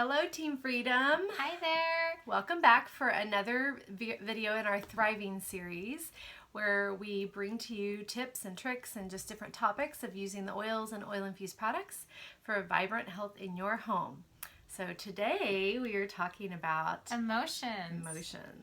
Hello, Team Freedom. Hi there. Welcome back for another video in our Thriving series where we bring to you tips and tricks and just different topics of using the oils and oil-infused products for vibrant health in your home. So today we are talking about Emotions.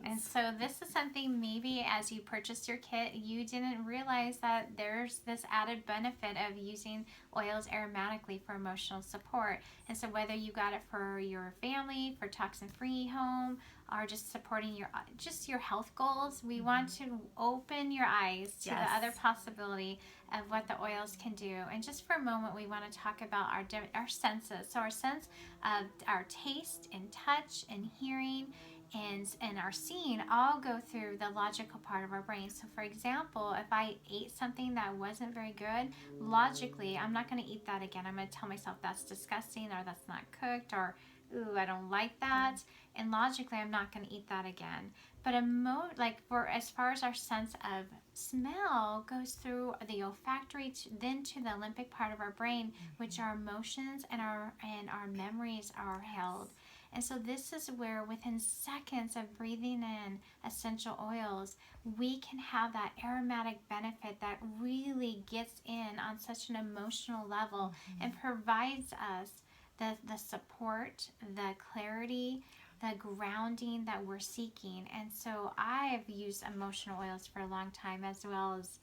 And so this is something maybe as you purchased your kit, you didn't realize that there's this added benefit of using oils aromatically for emotional support. And so whether you got it for your family, for toxin-free home, or just supporting your health goals, we want to open your eyes to the other possibility of what the oils can do. And just for a moment, we want to talk about our senses. So our sense of our taste and touch and hearing and our seeing all go through the logical part of our brain. So for example, if I ate something that wasn't very good, logically, I'm not going to eat that again. I'm going to tell myself that's disgusting, or that's not cooked, or ooh, I don't like that. And logically, I'm not going to eat that again. But as far as our sense of smell goes through the olfactory, then to the limbic part of our brain, which our emotions and our memories are held. And so this is where within seconds of breathing in essential oils, we can have that aromatic benefit that really gets in on such an emotional level and provides us the support, the clarity, the grounding that we're seeking. And so I've used emotional oils for a long time, as well as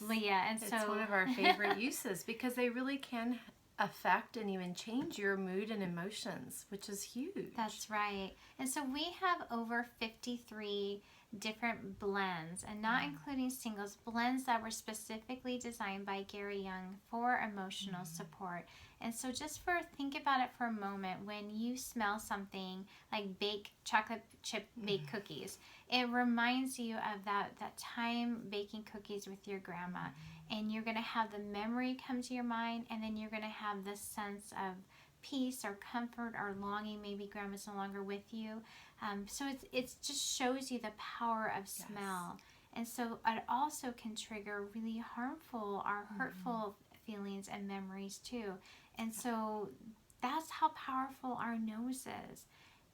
Leah. And it's one of our favorite uses because they really can affect and even change your mood and emotions, which is huge. That's right. And so we have over 53 different blends, and not including singles, blends that were specifically designed by Gary Young for emotional support. And so think about it for a moment. When you smell something like chocolate chip baked cookies, it reminds you of that time baking cookies with your grandma. And you're going to have the memory come to your mind, and then you're going to have this sense of peace or comfort or longing. Maybe grandma's no longer with you. So it just shows you the power of smell. And so it also can trigger really harmful or hurtful feelings and memories too. And so that's how powerful our nose is.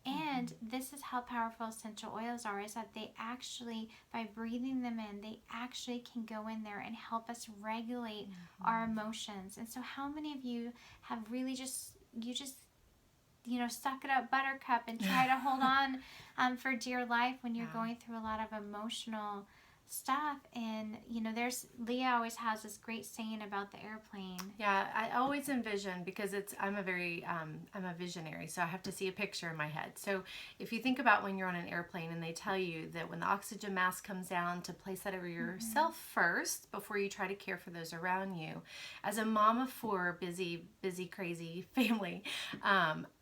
And this is how powerful essential oils are, is that they actually, by breathing them in, they actually can go in there and help us regulate our emotions. And so how many of you have really just suck it up, buttercup, and try to hold on for dear life when you're going through a lot of emotional stuff? And there's Leah always has this great saying about the airplane. Yeah, I always envision, because I'm a visionary, so I have to see a picture in my head. So if you think about when you're on an airplane and they tell you that when the oxygen mask comes down, to place that over yourself first before you try to care for those around you. As a mom of four, busy, crazy family,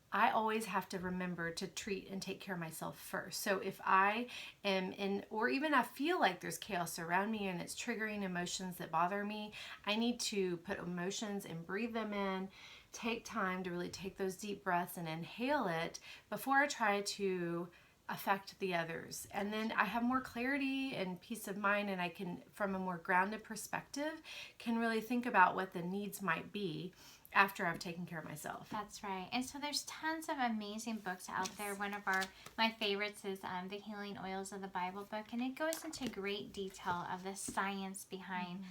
I always have to remember to treat and take care of myself first. So if I am or even I feel like there's chaos around me and it's triggering emotions that bother me, I need to put emotions and breathe them in, take time to really take those deep breaths and inhale it before I try to affect the others. And then I have more clarity and peace of mind, and I can, from a more grounded perspective, can really think about what the needs might be after I've taken care of myself. That's right. And so there's tons of amazing books out there. One of my favorites is The Healing Oils of the Bible book, and it goes into great detail of the science behind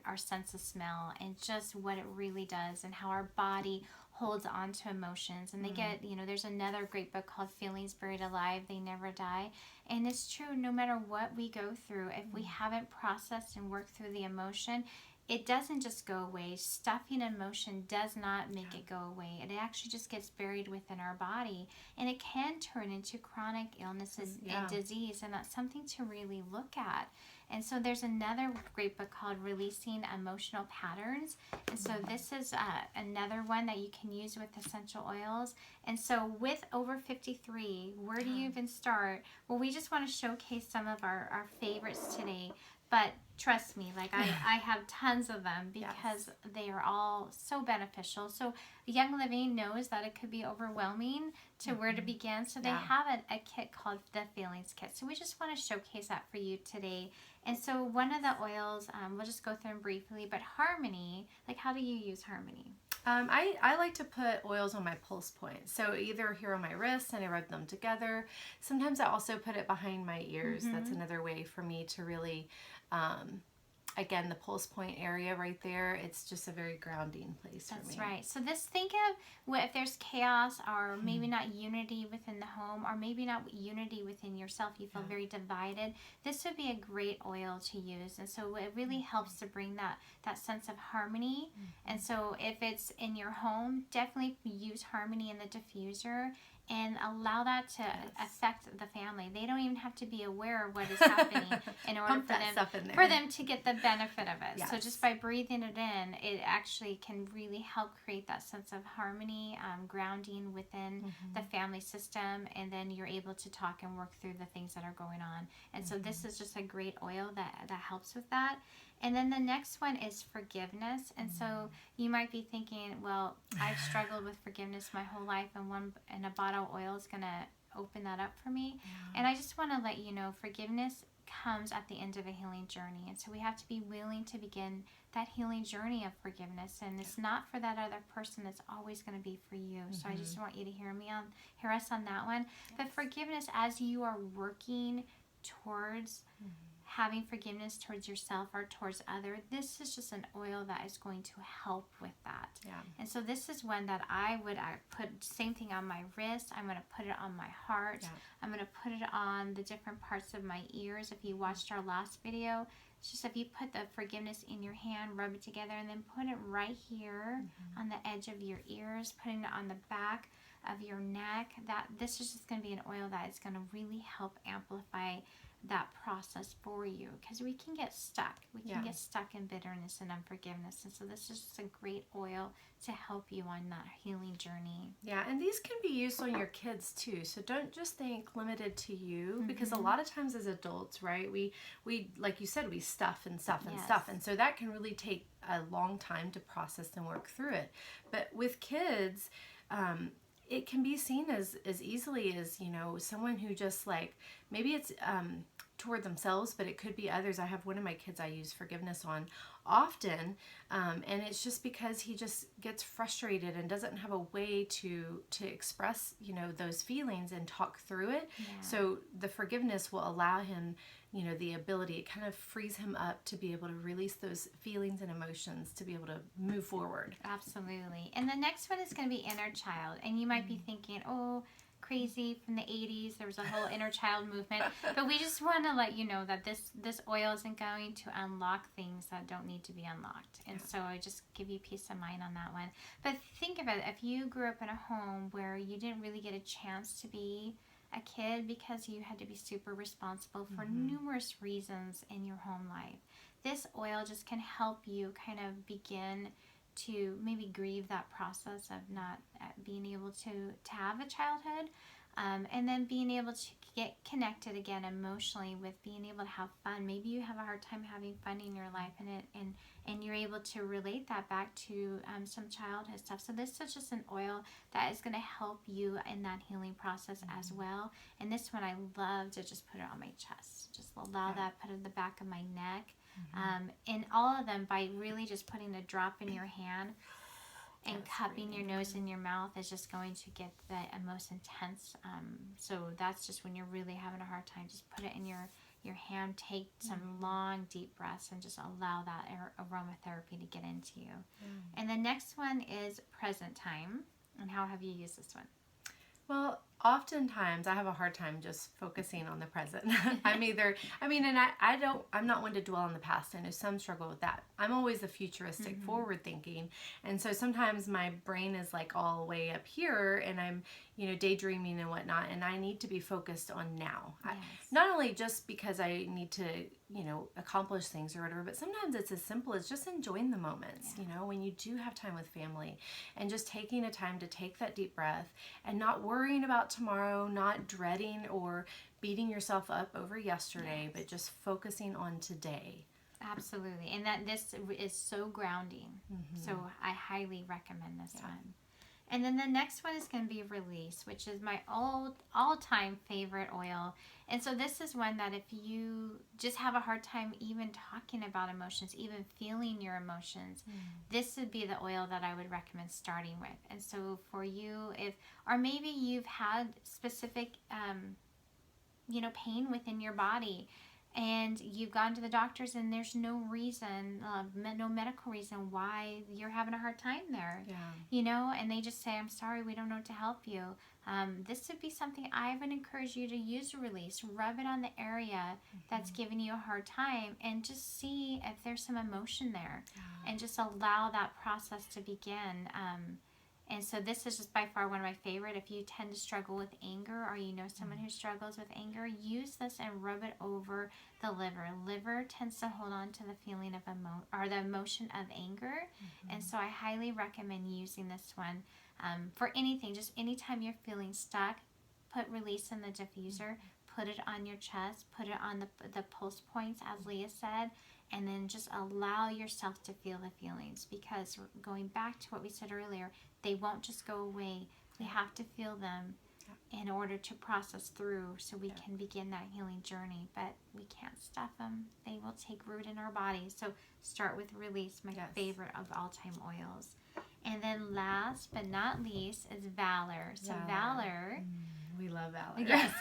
our sense of smell and just what it really does and how our body holds on to emotions. And they get, there's another great book called Feelings Buried Alive, They Never Die. And it's true, no matter what we go through, if we haven't processed and worked through the emotion, it doesn't just go away. Stuffing emotion does not make it go away. It actually just gets buried within our body, and it can turn into chronic illnesses and disease, and that's something to really look at. And so there's another great book called Releasing Emotional Patterns. And so this is another one that you can use with essential oils. And so with over 53, where do you even start? Well, we just want to showcase some of our favorites today. But trust me, I have tons of them because they are all so beneficial. So Young Living knows that it could be overwhelming to where to begin. So they have a kit called the Feelings Kit. So we just want to showcase that for you today. And so one of the oils, we'll just go through them briefly, but Harmony, how do you use Harmony? I like to put oils on my pulse points. So either here on my wrists and I rub them together. Sometimes I also put it behind my ears. That's another way for me to really, again, the pulse point area right there. It's just a very grounding place for me. That's right. So think of if there's chaos or maybe not unity within the home or maybe not unity within yourself, you feel very divided, this would be a great oil to use. And so it really helps to bring that sense of harmony. And so if it's in your home, definitely use harmony in the diffuser and allow that to affect the family. They don't even have to be aware of what is happening in order for them to get the benefit of it. Yes. So just by breathing it in, it actually can really help create that sense of harmony, grounding within the family system, and then you're able to talk and work through the things that are going on. And so this is just a great oil that helps with that. And then the next one is forgiveness. And so you might be thinking, well, I've struggled with forgiveness my whole life, and a bottle of oil is going to open that up for me. And I just want to let you know, forgiveness comes at the end of a healing journey. And so we have to be willing to begin that healing journey of forgiveness. And it's not for that other person, it's always going to be for you. So I just want you to hear us on that one. But forgiveness, as you are working towards having forgiveness towards yourself or towards others, this is just an oil that is going to help with that. Yeah. And so this is one that I put same thing on my wrist. I'm going to put it on my heart. Yeah. I'm going to put it on the different parts of my ears. If you watched our last video, it's just if you put the forgiveness in your hand, rub it together, and then put it right here on the edge of your ears, putting it on the back of your neck. This is just going to be an oil that is going to really help amplify that process for you, because we can get stuck. We can get stuck in bitterness and unforgiveness. And so this is just a great oil to help you on that healing journey. Yeah, and these can be used on your kids too. So don't just think limited to you, because a lot of times as adults, right, we like you said, we stuff and stuff and stuff. And so that can really take a long time to process and work through it. But with kids, it can be seen as easily as, someone who just maybe it's toward themselves, but it could be others. I have one of my kids I use forgiveness on often, and it's just because he just gets frustrated and doesn't have a way to express, those feelings and talk through it. Yeah. So the forgiveness will allow him, the ability, it kind of frees him up to be able to release those feelings and emotions to be able to move forward. Absolutely. And the next one is going to be inner child. And you might be thinking, oh, crazy, from the 80s, there was a whole inner child movement. But we just want to let you know that this oil isn't going to unlock things that don't need to be unlocked. And so I just give you peace of mind on that one. But think of it, if you grew up in a home where you didn't really get a chance to be a kid because you had to be super responsible for numerous reasons in your home life, this oil just can help you kind of begin to maybe grieve that process of not being able to have a childhood, and then being able to get connected again emotionally with being able to have fun. Maybe you have a hard time having fun in your life, and you're able to relate that back to some childhood stuff. So this is just an oil that is going to help you in that healing process as well. And this one I love to just put it on my chest. Just allow that, put it in the back of my neck. And all of them, by really just putting a drop in your hand and cupping your nose and your mouth, is just going to get the most intense. So that's just when you're really having a hard time, just put it in your hand, take some long deep breaths, and just allow that aromatherapy to get into you. And the next one is present time. And how have you used this one? Well, oftentimes I have a hard time just focusing on the present. I'm not one to dwell on the past. I know some struggle with that. I'm always the futuristic, forward thinking. And so sometimes my brain is all the way up here, and I'm, daydreaming and whatnot, and I need to be focused on now. Yes. Not only just because I need to, accomplish things or whatever, but sometimes it's as simple as just enjoying the moments, when you do have time with family, and just taking a time to take that deep breath and not worrying about tomorrow, not dreading or beating yourself up over yesterday, but just focusing on today. Absolutely. And that this is so grounding. So I highly recommend this one. And then the next one is going to be release, which is my all-time favorite oil. And so this is one that if you just have a hard time even talking about emotions, even feeling your emotions, this would be the oil that I would recommend starting with. And so for you, or maybe you've had specific, pain within your body, and you've gone to the doctors and there's no reason, no medical reason why you're having a hard time there. Yeah. And they just say, I'm sorry, we don't know what to help you. This would be something I would encourage you to use release. Rub it on the area that's giving you a hard time and just see if there's some emotion there, and just allow that process to begin. And so this is just by far one of my favorite. If you tend to struggle with anger, or someone who struggles with anger, use this and rub it over the liver. Liver tends to hold on to the feeling of the emotion of anger. And so I highly recommend using this one for anything. Just anytime you're feeling stuck, put release in the diffuser, put it on your chest, put it on the pulse points, as Leah said, and then just allow yourself to feel the feelings, because going back to what we said earlier, they won't just go away. We have to feel them in order to process through, so we can begin that healing journey. But we can't stuff them. They will take root in our bodies. So start with release, my favorite of all-time oils. And then last but not least is Valor. So Valor. We love Valor. Yes.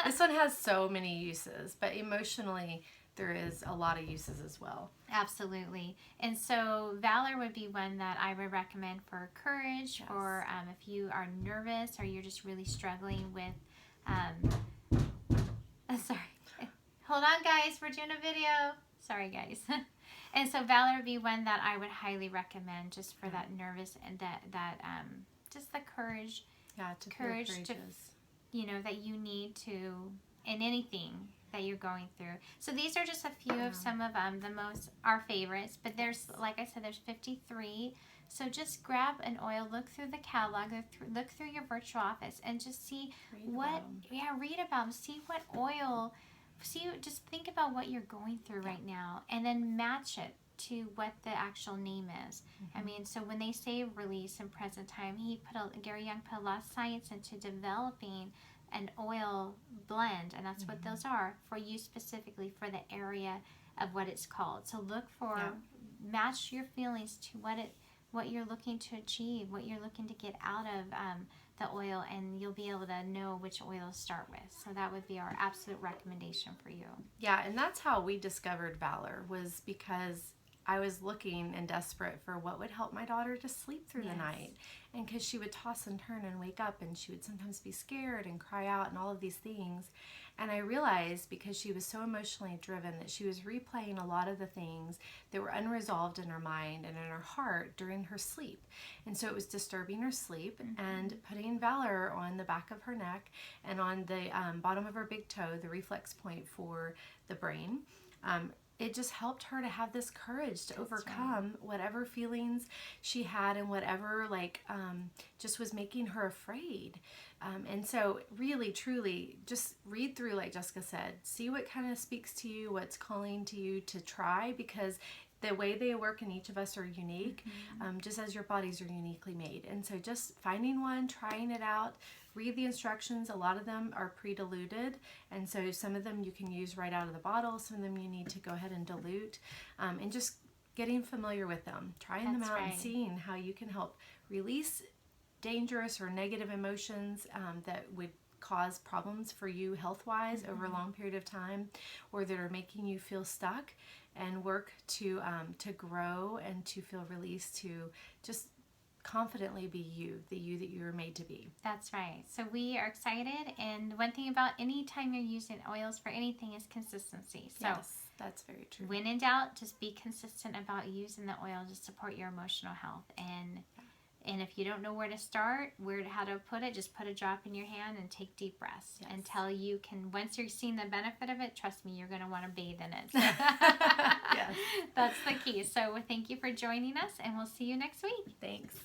This one has so many uses, but emotionally there is a lot of uses as well. Absolutely. And so Valor would be one that I would recommend for courage, for if you are nervous or you're just really struggling with, sorry. Hold on, guys. We're doing a video. Sorry, guys. And so Valor would be one that I would highly recommend, just for that nervous and that just the courage. Yeah, to courage feel to, that you need to in anything that you're going through. So these are just a few of some of our favorites, but there's, like I said, there's 53. So just grab an oil, look through the catalog, look through your virtual office, and just see read about them, see what oil, just think about what you're going through right now, and then match it to what the actual name is. I mean, so when they say release in present time, Gary Young put a lot of science into developing an oil blend, and that's what those are for you, specifically for the area of what it's called. So look for, match your feelings to what you're looking to achieve, what you're looking to get out of the oil, and you'll be able to know which oil to start with. So that would be our absolute recommendation for you. Yeah, and that's how we discovered Valor, was because I was looking and desperate for what would help my daughter to sleep through the night. And because she would toss and turn and wake up, and she would sometimes be scared and cry out and all of these things. And I realized, because she was so emotionally driven, that she was replaying a lot of the things that were unresolved in her mind and in her heart during her sleep. And so it was disturbing her sleep. And putting Valor on the back of her neck and on the bottom of her big toe, the reflex point for the brain, it just helped her to have this courage to overcome whatever feelings she had and whatever just was making her afraid. And so really, truly, just read through, like Jessica said, see what kind of speaks to you, what's calling to you to try, because the way they work in each of us are unique, just as your bodies are uniquely made. And so just finding one, trying it out, read the instructions. A lot of them are pre-diluted, and so some of them you can use right out of the bottle. Some of them you need to go ahead and dilute, and just getting familiar with them, trying them out, and seeing how you can help release dangerous or negative emotions that would cause problems for you health-wise over a long period of time, or that are making you feel stuck, and work to grow and to feel released, to just confidently be you, the you that you were made to be. That's right. So we are excited, and one thing about any time you're using oils for anything is consistency. So yes, that's very true. When in doubt, just be consistent about using the oil to support your emotional health. And if you don't know where to start, how to put it, just put a drop in your hand and take deep breaths until you can, once you're seeing the benefit of it, trust me, you're going to want to bathe in it. So Yes. That's the key. So thank you for joining us, and we'll see you next week. Thanks.